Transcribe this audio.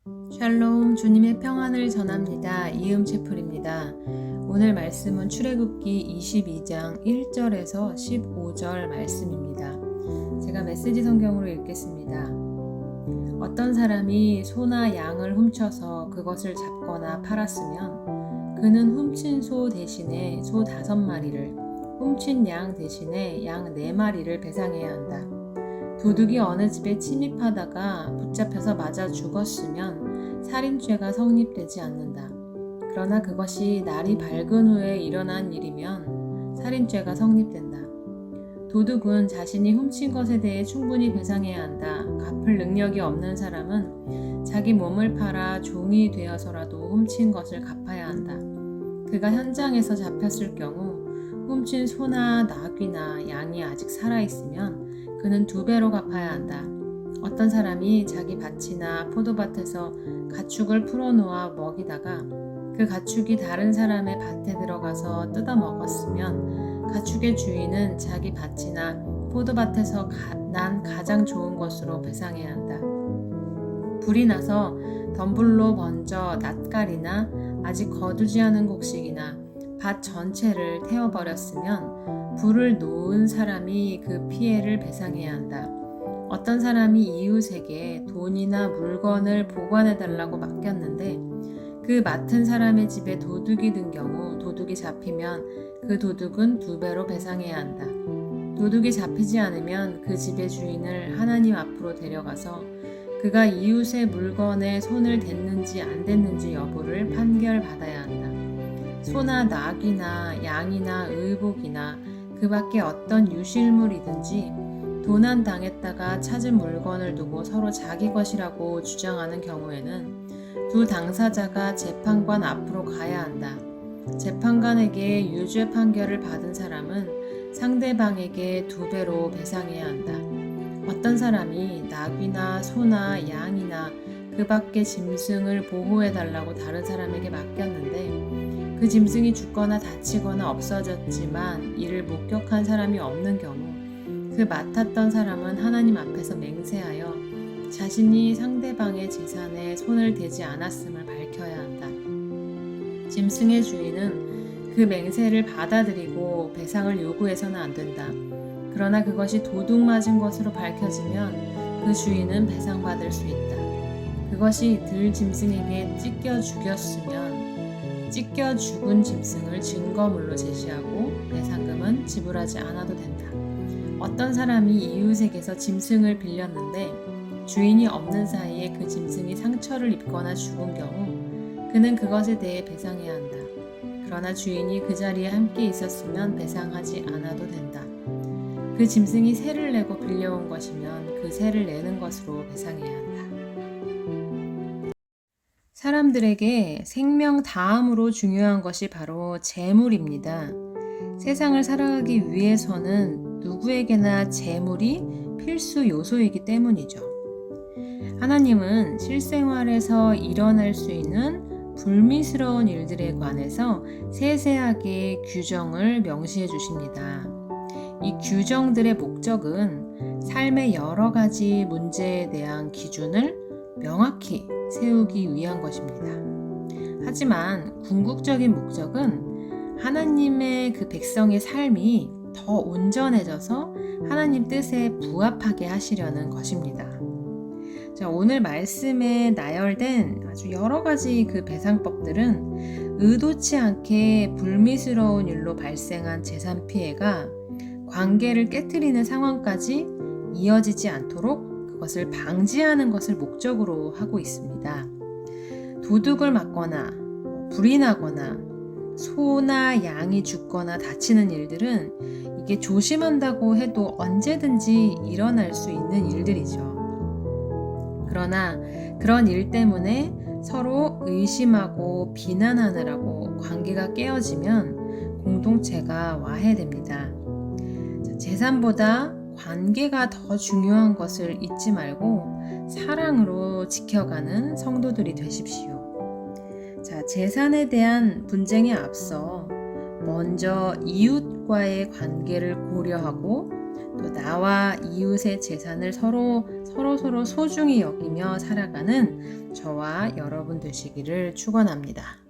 샬롬, 주님의 평안을 전합니다. 이음채플입니다. 오늘 말씀은 출애굽기 22장 1절에서 15절 말씀입니다. 제가 메시지 성경으로 읽겠습니다. 어떤 사람이 소나 양을 훔쳐서 그것을 잡거나 팔았으면 그는 훔친 소 대신에 소 5마리를, 훔친 양 대신에 양 4마리를 배상해야 한다. 도둑이 어느 집에 침입하다가 붙잡혀서 맞아 죽었으면 살인죄가 성립되지 않는다. 그러나 그것이 날이 밝은 후에 일어난 일이면 살인죄가 성립된다. 도둑은 자신이 훔친 것에 대해 충분히 배상해야 한다. 갚을 능력이 없는 사람은 자기 몸을 팔아 종이 되어서라도 훔친 것을 갚아야 한다. 그가 현장에서 잡혔을 경우 훔친 소나 나귀나 양이 아직 살아있으면 그는 2배로 갚아야 한다. 어떤 사람이 자기 밭이나 포도밭에서 가축을 풀어놓아 먹이다가 그 가축이 다른 사람의 밭에 들어가서 뜯어 먹었으면 가축의 주인은 자기 밭이나 포도밭에서 난 가장 좋은 것으로 배상해야 한다. 불이 나서 덤불로 번져 낫갈이나 아직 거두지 않은 곡식이나 밭 전체를 태워버렸으면 불을 놓은 사람이 그 피해를 배상해야 한다. 어떤 사람이 이웃에게 돈이나 물건을 보관해달라고 맡겼는데 그 맡은 사람의 집에 도둑이 든 경우 도둑이 잡히면 그 도둑은 2배로 배상해야 한다. 도둑이 잡히지 않으면 그 집의 주인을 하나님 앞으로 데려가서 그가 이웃의 물건에 손을 댔는지 안 댔는지 여부를 판결받아야 한다. 소나 나귀나 양이나 의복이나 그 밖에 어떤 유실물이든지 도난 당했다가 찾은 물건을 두고 서로 자기 것이라고 주장하는 경우에는 두 당사자가 재판관 앞으로 가야 한다. 재판관에게 유죄 판결을 받은 사람은 상대방에게 2배로 배상해야 한다. 어떤 사람이 나귀나 소나 양이나 그 밖의 짐승을 보호해달라고 다른 사람에게 맡겼는데 그 짐승이 죽거나 다치거나 없어졌지만 이를 목격한 사람이 없는 경우 그 맡았던 사람은 하나님 앞에서 맹세하여 자신이 상대방의 재산에 손을 대지 않았음을 밝혀야 한다. 짐승의 주인은 그 맹세를 받아들이고 배상을 요구해서는 안 된다. 그러나 그것이 도둑 맞은 것으로 밝혀지면 그 주인은 배상받을 수 있다. 그것이 들 짐승에게 찢겨 죽였으면 찢겨 죽은 짐승을 증거물로 제시하고 배상금은 지불하지 않아도 된다. 어떤 사람이 이웃에게서 짐승을 빌렸는데 주인이 없는 사이에 그 짐승이 상처를 입거나 죽은 경우 그는 그것에 대해 배상해야 한다. 그러나 주인이 그 자리에 함께 있었으면 배상하지 않아도 된다. 그 짐승이 세를 내고 빌려온 것이면 그 세를 내는 것으로 배상해야 한다. 사람들에게 생명 다음으로 중요한 것이 바로 재물입니다. 세상을 살아가기 위해서는 누구에게나 재물이 필수 요소이기 때문이죠. 하나님은 실생활에서 일어날 수 있는 불미스러운 일들에 관해서 세세하게 규정을 명시해 주십니다. 이 규정들의 목적은 삶의 여러 가지 문제에 대한 기준을 명확히 세우기 위한 것입니다. 하지만 궁극적인 목적은 하나님의 그 백성의 삶이 더 온전해져서 하나님 뜻에 부합하게 하시려는 것입니다. 자, 오늘 말씀에 나열된 아주 여러 가지 그 배상법들은 의도치 않게 불미스러운 일로 발생한 재산 피해가 관계를 깨트리는 상황까지 이어지지 않도록 그것을 방지하는 것을 목적으로 하고 있습니다. 도둑을 맞거나 불이 나거나 소나 양이 죽거나 다치는 일들은 이게 조심한다고 해도 언제든지 일어날 수 있는 일들이죠. 그러나 그런 일 때문에 서로 의심하고 비난하느라고 관계가 깨어지면 공동체가 와해됩니다. 재산보다 관계가 더 중요한 것을 잊지 말고 사랑으로 지켜가는 성도들이 되십시오. 자, 재산에 대한 분쟁에 앞서 먼저 이웃과의 관계를 고려하고 또 나와 이웃의 재산을 서로 소중히 여기며 살아가는 저와 여러분 되시기를 축원합니다.